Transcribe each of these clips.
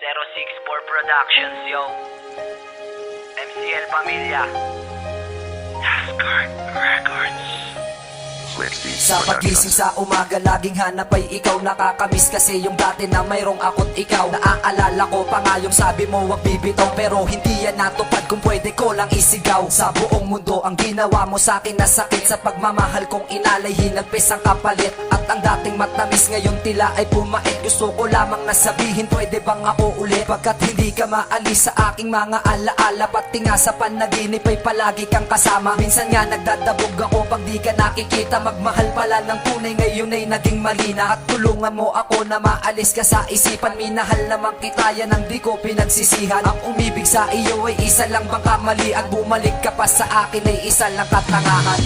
064 Productions, yo. MCL Pamilya. Asgard Records. Sa pagising sa umaga, laging hanap ay ikaw. Nakakamiss kasi yung dati na mayroong ako't ikaw. Naaalala ko pa nga yung sabi mo wag bibitaw, pero hindi yan natupad kung pwede ko lang isigaw. Sa buong mundo ang ginawa mo sa akin na sakit. Sa pagmamahal kong inalay, hinagpis ang kapalit. At ang dating matamis ngayon tila ay pumait. Gusto ko lamang nasabihin, pwede bang ako ulit? Pagkat hindi ka maalis sa aking mga alaala, pati nga sa panaginip ay palagi kang kasama. Minsan nga nagdadabog ako pag di ka nakikita. Magmahal pala ng tunay, ngayon ay naging mali na. At tulungan mo ako na maalis ka sa isipan. Minahal naman kita, yan ang di ko pinagsisihan. Ang umibig sa iyo ay isa lang bang kamali? At bumalik ka pa sa akin ay isa lang katangahan.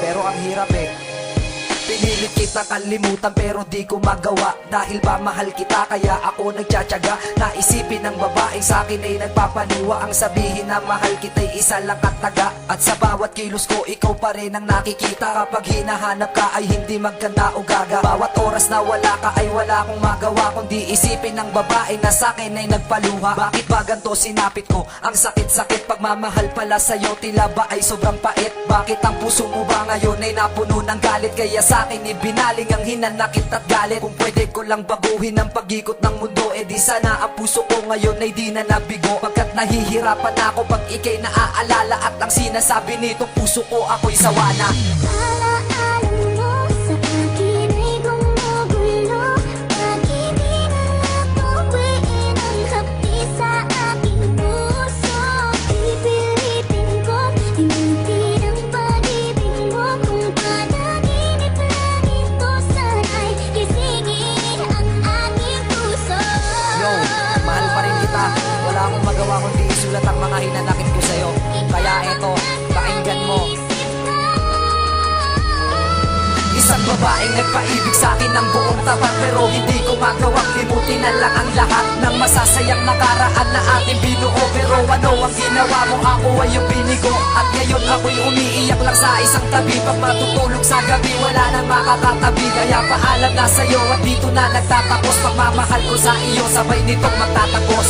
Pero ang hirap pinilit kita kalimutan pero di ko magawa. Dahil ba mahal kita kaya ako nagtsatsaga. Naisipin ng babaeng sa akin ay nagpapaniwa. Ang sabihin na mahal kita'y isa lang kataga. At sa bawat kilos ko ikaw pa rin ang nakikita. Kapag hinahanap ka ay hindi magkanda o gaga. Bawat oras na wala ka ay wala akong magawa, kundi isipin ng babae na sa akin ay nagpaluha. Bakit ba ganito sinapit ko? Ang sakit-sakit pagmamahal pala sa'yo, tila ba ay sobrang pait? Bakit ang puso mo ba ngayon ay napuno ng galit? Kaya sa akin ibinaling ang hinanakit at galit. Kung pwede ko lang baguhin ang pag-ikot ng mundo, di sana ang puso ko ngayon ay di na nabigo. Pagkat nahihirapan ako pag ikay naaalala. At ang sinasabi nito puso ko ako'y sawa na. Wala akong magawa kundi isulat ang mga hinanakit ko sa'yo. Kaya eto, pakinggan mo. Isang babaeng nagpaibig sa'kin ng buong tapat, pero hindi ko magawang limutin na lang ang lahat ng masasayang nakaraan na ating binuo. Pero ano ang ginawa mo? Ako ay yung binigo. At ngayon ako'y umiiyak lang sa isang tabi. Pag matutulog sa gabi wala nang makakatabi. Kaya paalam na sa'yo at dito na nagtatapos. Pagmamahal ko sa iyo sabay nitong magtatapos.